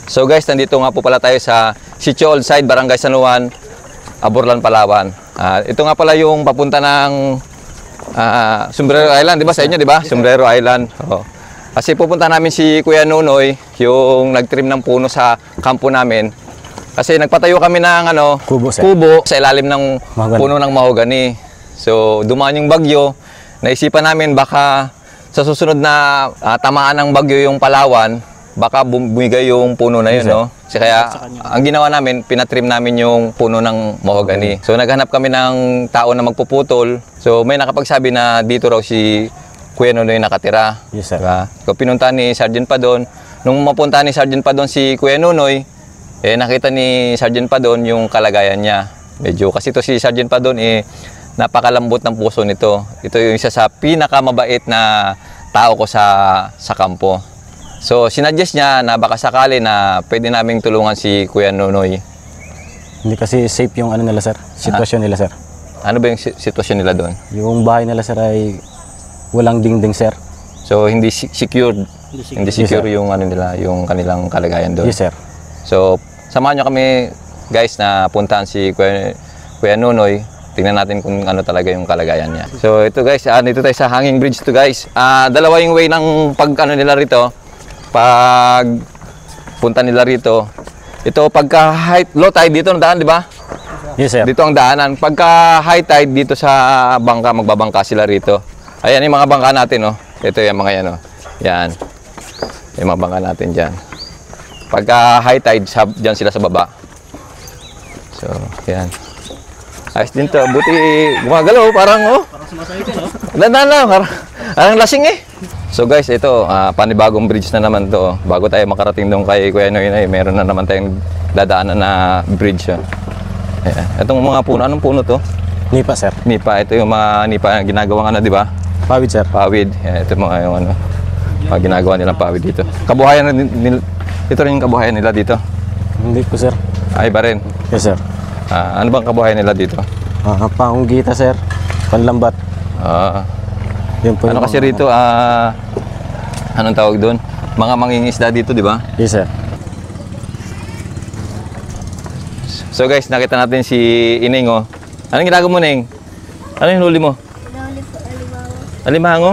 So guys, nandito nga po pala tayo sa Sitio Old Side, Barangay San Juan, Aborlan, Palawan. Ito nga pala yung papunta ng Sombrero Island, di ba sa inyo, di ba? Sombrero Island. Oh. Kasi pupunta namin si Kuya Nunoy, yung nagtrim ng puno sa kampo namin. Kasi nagpatayo kami ng kubo sa ilalim ng puno ng mahogani. So dumaan yung bagyo, naisipan namin baka sa susunod na tamaan ng bagyo yung Palawan, baka bumigay yung puno na yun, no? Kasi kaya, ang ginawa namin, pinatrim namin yung puno ng mahogani. So, naghanap kami ng tao na magpuputol. So, may nakapagsabi na dito raw si Kuya Nunoy nakatira. Yes, sir. Diba? So, pinunta ni Sergeant Padon. Nung mapunta ni Sergeant Padon si Kuya Nunoy, nakita ni Sergeant Padon yung kalagayan niya. Medyo, kasi ito si Sergeant Padon, napakalambot ng puso nito. Ito yung isa sa pinakamabait na tao ko sa kampo. So, sinuggest niya na baka sakali na pwede naming tulungan si Kuya Nunoy. Hindi kasi safe yung nila, sir. Sitwasyon nila, sir. Ano ba yung sitwasyon nila doon? Yung bahay nila, sir, ay walang dingding, sir. So, hindi secured. Hindi secure yes, yung nila, yung kanilang kalagayan doon. Yes, sir. So, samahan niyo kami, guys, na puntahan si Kuya Nunoy. Tingnan natin kung ano talaga yung kalagayan niya. So, ito guys, dito tayo sa hanging bridge to, guys. Dalawa yung way ng nila rito. Pag punta nila rito, ito pagka low tide dito ang daan, di ba? Yes, sir. Dito ang daanan. Pagka high tide dito sa bangka, magbabangka sila rito. Ayan yung mga bangka natin, oh. Ito yung mga yan, oh. Yan. Yung mga bangka natin dyan. Pagka high tide, dyan sila sa baba. So, yan. Ayos din to. Buti gumagalaw, parang, oh. Parang sumasayit, no? Dandan lang, parang lasing, eh. So guys, ito, panibagong bridge na naman to. Bago tayo makarating doon kay Kuya Nunoy, meron na naman tayong dadaanan na bridge. Ayan. Itong mga puno, anong puno to? Nipa, sir. Nipa, ito yung mga nipa na ginagawa di ba? Pawid, sir. Pawid. Ayan, ito mga yung mga ginagawa nilang pawid dito. Kabuhayan ito rin yung kabuhayan nila dito? Hindi po, sir. Ay, ba rin? Yes, sir. Ano bang kabuhayan nila dito? Pangunggita, sir. Panlambat. Yun po ano kasi rito, anong tawag doon? Mga mangingisda dito, di ba? Yes, sir. So guys, nakita natin si Ining, oh. Anong ginagawa mo, Ning? Ano yung huli mo? Huli po, alimango. Alimango?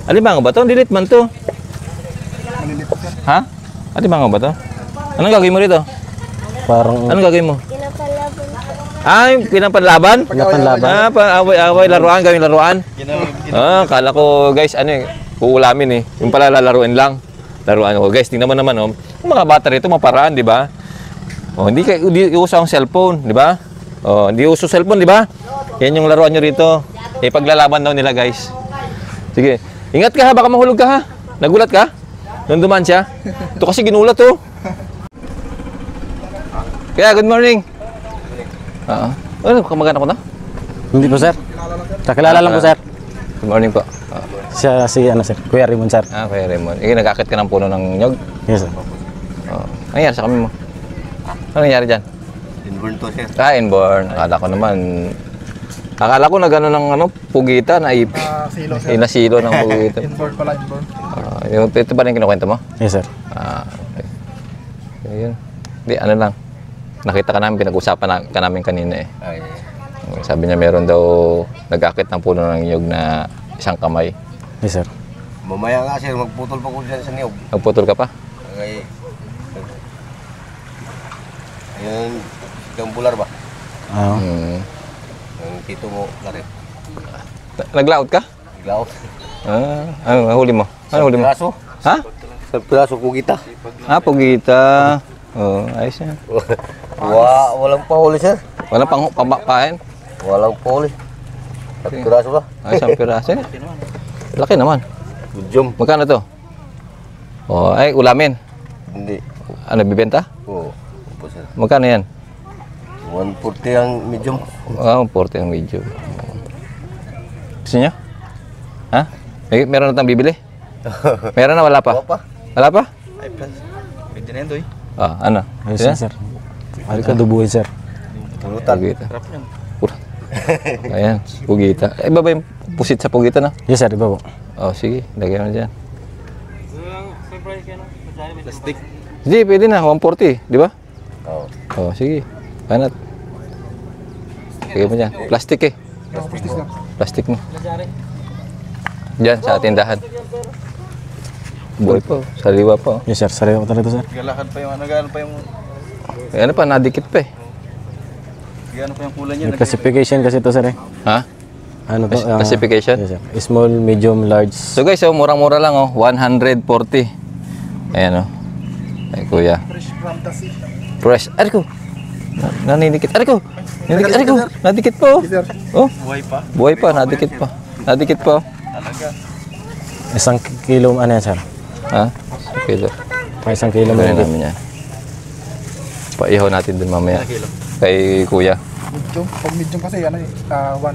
Alimango ba to? Dilit man to. Ha? Alimango ba to? Anong gagawin mo rito? Parang Anong gagawin mo? Pinapalaban po. Ay, pinapanlaban? Pinapanlaban. Away, laruan, gawing laruan. Kala ko, guys, uulamin, eh. Yung pala lalaruin lang. Laruan ko. Guys, tingnan mo naman, oh. Yung mga bata rito, maparaan, di ba? Oh, hindi uso ang cellphone, di ba? Oh, hindi uso cellphone, di ba? Yan yung laruan nyo rito. Paglalaban daw nila, guys. Sige. Ingat ka, ha, baka mahulog ka, ha. Nagulat ka? Nung duman siya. Ito kasi ginulat, oh. Kaya, good morning. Kamag-anak ko na? Hindi po, sir. Kakilala lang po, sir. Good morning po. Siya si sir. Kuya Raymond, sir. Kuya Raymond. Nag-akit ka ng puno ng nyog? Yes, sir. Ano nangyari sa kami mo? Ano nangyari dyan? Inborn to, sir. Inborn. Akala ko na gano'n ng pugita na Silo, sir. Inasilo ng pugita. Inborn pala, inborn. Ito ba rin kinukwento mo? Yes, sir. Okay. Yun. Hindi, ano lang. Nakita ka namin, pinag-usapan ka namin kanina, eh. Ay. Sabi niya meron daw nag-akit ng puno ng nyog na isang kamay. Yes, sir. Mamaya nga, sir, magputol pa ko dyan sa niyog. Nagputol ka pa? Okay. Ayun, ikang bular ba? Yung tito mo, lari. Naglaot ka? Iglaw. Ano huli mo? Ano huli mo? Piraso. Ha? Sa piraso, kugita. Pugita. Ayos yan. Walang pahuli, sir. Walang pampain? Walang pahuli. Sa piraso ka. Isang piraso. Laki naman. Medium. Magkano to? Ulamin. Hindi. Ano, bibenta? Oo. Opo, sir. Magkano yan? 140 ang medium. 40 ang medyo. Gusto nyo? Ha? Meron na tayong bibili? Meron na, wala pa? Wala pa. Wala pa? Ay, plus. Pwede na yan, doy. Ano? Yes, sir. Ano ka dubuhin, sir? Tulutan. Pugita. Ayan, pugita. Iba ba yung pusit sa pugita, na? Yes, sir. Iba po. Sige. Lagyan mo dyan. Plastic. Hindi, pwede na. 140, di ba? Oo. Oh, sige. Banat. Sige mo dyan. Plastic eh. Plastic mo. Diyan, sa tindahan. Buhay pa. Sariwa pa. Yes sir, sariwa ko talaga to sir. Galakan pa yung ano, gano'n pa yung... Ano pa, nadikit pa eh. Gano'n pa yung kulay niya. May classification kasi to sir eh. Ha? Ano to? Classification? Yes sir. Small, medium, large. So guys, oh, murang-mura lang oh. 140. Ayan oh. Ay kuya. Fresh fantasy. Fresh. Ari ko. Naninidikit. Ari ko. Naninidikit. Ari ko. Nadikit pa oh. Oh. Buhay pa. Buhay pa. Nadikit pa. Nadikit pa oh. Talaga. Isang kilo, ano yan sir? Ha? Okay do. Pa isang kilo Gawin mo. namin yan. Paihaw natin dun mamaya. Kay kuya. Medium. Pag medium kasi, 1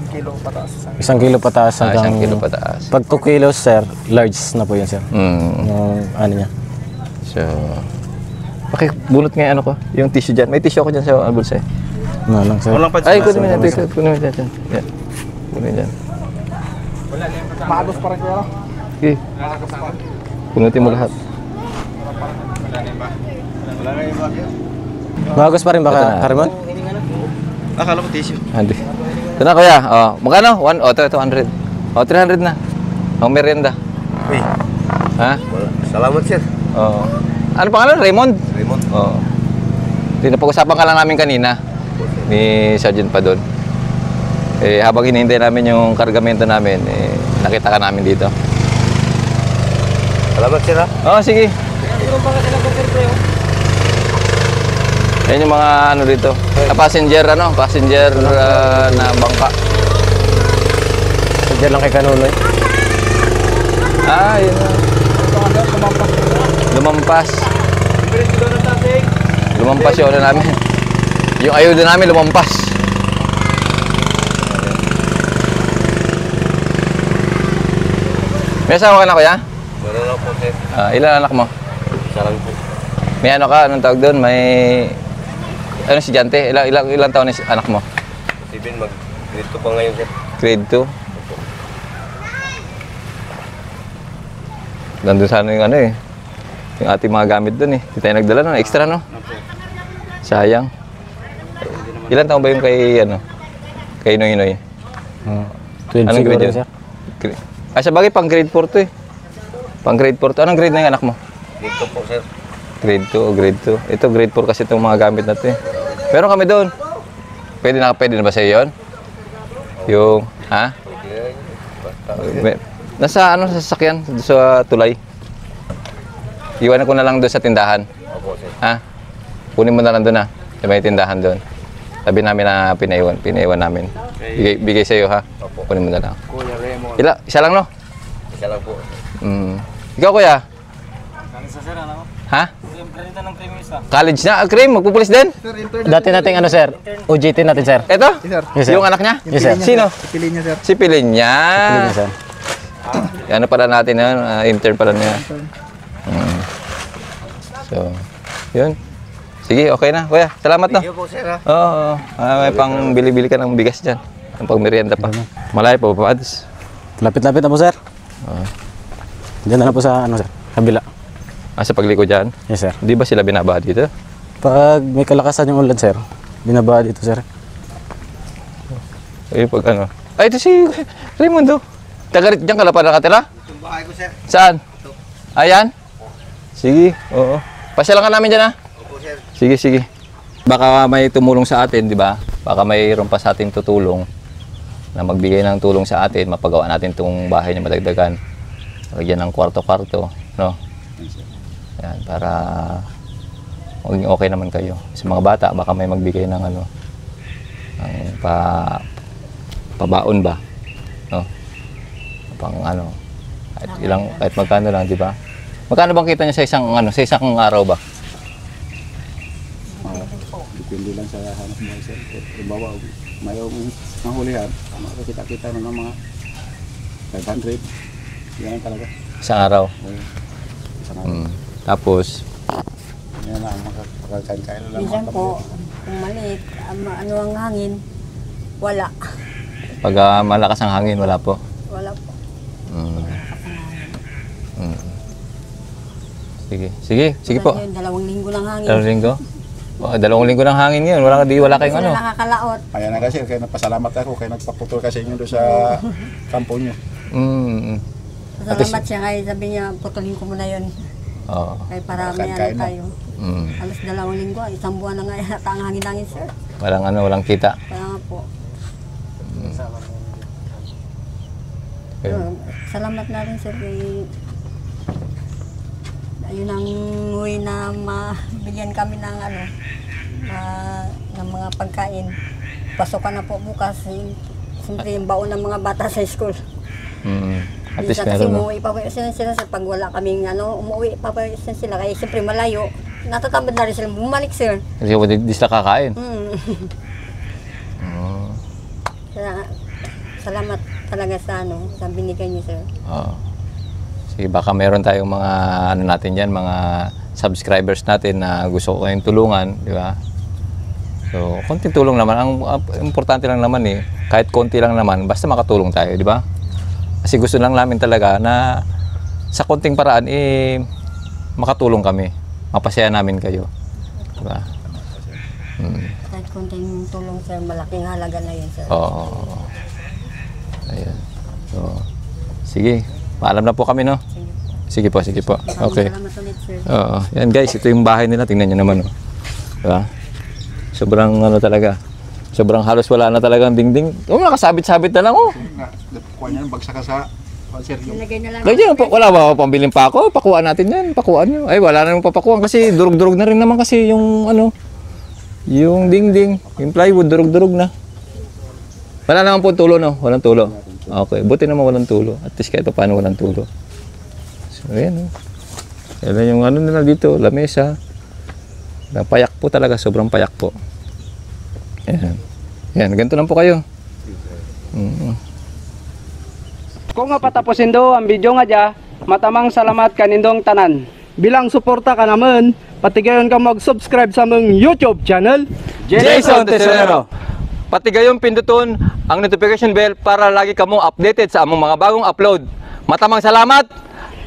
kilo pataas. Isang kilo pataas Ah, hanggang... 1 kilo pataas. Pag 2 kilos sir, large na po yun sir. Yung ano niya. So, pakibulot nga yung ano ko. Yung tissue dyan. May tissue ako dyan sa bulsa eh. Ano lang sir. Walang Ay, kunin mo dyan. Kunin mo dyan. Yan. Kunin dyan. Maagos pa rin ko yan. Okay. Punutin mo lahat. Wala nga yung bakit. Bagos pa rin Ito na. baka, Karimon? Akala ko tissue. Andi. Ito na kuya. Oh, magkano? 1 oh, ito 200. Oh, 300 na. Ang merienda. Uy, Ha? salamat sir. Oh. Ano pangalan? Raymond? Raymond. Oo. Pinapag-usapan ka lang namin kanina ni Sergeant pa doon. Eh, habang hinihintay namin yung kargamento namin, eh, nakita ka namin dito. Salamat sir ha. Oo, sige. Yan yung mga ano dito. Passenger na bangka. Diyan lang kay Kanunoy. Ah, yun na. Lumampas. Lumampas yung ano namin. Yung ayuda namin lumampas. May asawa ka na kuya? Meron lang po sir. Ilan anak mo? Isa lang po. May ano ka? Anong tawag doon? May... Ano si Jante? Ilang taon na anak mo? Steven, dito pa ngayon sir. Grade 2? Nandun sana yung ano eh. Yung ating mga gamit doon eh. Hindi tayo nagdala no? Extra no? Sayang. Ilan taon ba yung kay ano? Kay Noy? 12 Anong siguro grade yun? sir. Sa bagay pang grade 4 to eh. Pang grade 4 to. Anong grade na yung anak mo? Dito po sir. Grade 2 o grade 2. Ito grade 4 kasi itong mga gamit natin eh. Meron kami doon. Pwede na ba sa iyo yun? Yung, ha? Nasa ano sa sasakyan sa tulay. Iwanan ko na lang doon sa tindahan. Opo sir. Ha? Kunin mo na lang doon ha. Sa may tindahan doon. Sabi namin na pinaiwan namin. Bigay sa iyo ha. Kunin mo na lang. Kuya Raymond. Isa lang no? Isa lang po. Ikaw kuya? Ha? College na? Cream? Magpupulis din? Dati nating ano sir, OJT natin sir. Ito? Sir. Yes, sir. Yung anak niya? Yes, sir. Sino? Piliin niya, sir. Si Pilinya. Pili niya, sir. Ano pala natin yun? Intern pala niya. So, yun. Sige, okay na. Kuya, salamat no. Thank you po sir ha. Oo. May pang bili-bili ka ng bigas dyan. Ang pang merienda pa. Malayo pa pa. Lapit-lapit na po sir. Diyan na lang po sa ano sir, kabila. Sa pagliko dyan. Yes sir. Di ba sila binaba dito? Pag may kalakasan yung ulan sir, binaba dito sir. Ay, pag ano. Ay, ito si Raimundo. Taga dyan ka na pa nakatira? Itong bahay ko sir. Saan? Ayan? Sige, oo. Pasyalan ka namin dyan ha. Opo sir. Sige, sige. Baka may tumulong sa atin, di ba? Baka mayroon pa sa ating tutulong na magbigay ng tulong sa atin, mapagawa natin itong bahay niya madagdagan. Lagyan ng kwarto-kwarto, no? Yan, para maging okay naman kayo. Sa mga bata, baka may magbigay ng ano, ng pabaon ba? No? Pang ano, kahit magkano lang, di ba? Magkano bang kita niya sa isang araw ba? Depende lang sa hanap buhay sir. Halimbawa, mayroong mahulihan, makakita-kita ng mga 500. Yan talaga. Isang araw. Isang araw. Tapos, Yan lang, makakain-kain lang. Minsan po, kung maliit, ano ang hangin, wala. pag malakas ang hangin, wala po. Wala po. Mm. Mm. Sige po. Yun, 2 linggo ng hangin. 2 linggo? Oh, 2 linggo ng hangin yun. Wala kayong Sila ano. nakakalaot. Kaya na kasi, kaya nagpasalamat ako, kaya nagpaputol kasi inyo doon sa kampo nyo. Mm. Salamat siya kaya sabi niya, putulin ko muna yun. Oo. Kaya para may ano Kain na. tayo. Mm. Alas 2 linggo, 1 buwan na nga yata ang hangin-hangin, sir. Walang kita. Kaya nga po. Ayun. Salamat na rin, sir. Ayun ang way na mabigyan kami ng ano, ng mga pagkain. Pasokan na po bukas. Siyempre yung baon ng mga bata sa school. Mm. At least Minsan kasi meron, no? umuwi pa po sila sa pag wala kaming ano, umuwi pa po sila. Kaya siyempre malayo. Natatamad na rin sila bumalik, sir. Kasi di sila kakain. Mm. Kaya, salamat talaga sa ano, sa binigay niyo, sir. Oo. Sige, baka meron tayong mga ano natin diyan, mga subscribers natin na gusto ko kayong tulungan, di ba? So, konting tulong naman. Ang importante lang naman kahit konti lang naman, basta makatulong tayo, di ba? Kasi gusto lang namin talaga na sa konting paraan makatulong kami. Mapasaya namin kayo. Di ba? Kahit konting tulong, sir, malaking halaga na yun, sir. Oo. Ayan. So, sige. Paalam na po kami, no? Sige po. Okay. Salamat ulit, sir. Oo. Yan guys, ito yung bahay nila. Tingnan nyo naman, oh. Diba? Sobrang ano talaga. Sobrang halos wala na talagang dingding. Oh, nakasabit-sabit na lang, oh. Kuha niya, bagsak ka sa sir, yung Nilagay na lang. Lagyan, wala ba pambiling pa ako? Pakuhaan natin yan. Pakuhaan nyo. Ay, wala na yung papakuhaan kasi durug-durug na rin naman kasi yung ano, yung dingding, yung plywood, durug-durug na. Wala naman po tulo, no? Walang tulo. Okay, buti naman walang tulo. At least kahit paano walang tulo. So, ayan, oh. Yan yung ano nila dito, lamesa. Payak po talaga, sobrang payak po. Ayan. Yan, ganito lang po kayo. Kung nga patapusin do ang video nga dya, matamang salamat kanindong tanan. Bilang suporta ka naman, patigayon ka mag-subscribe sa mong YouTube channel, Jason Tesorero. Pati gayong pinduton ang notification bell para lagi kamong updated sa among mga bagong upload. Matamang salamat.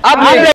Update!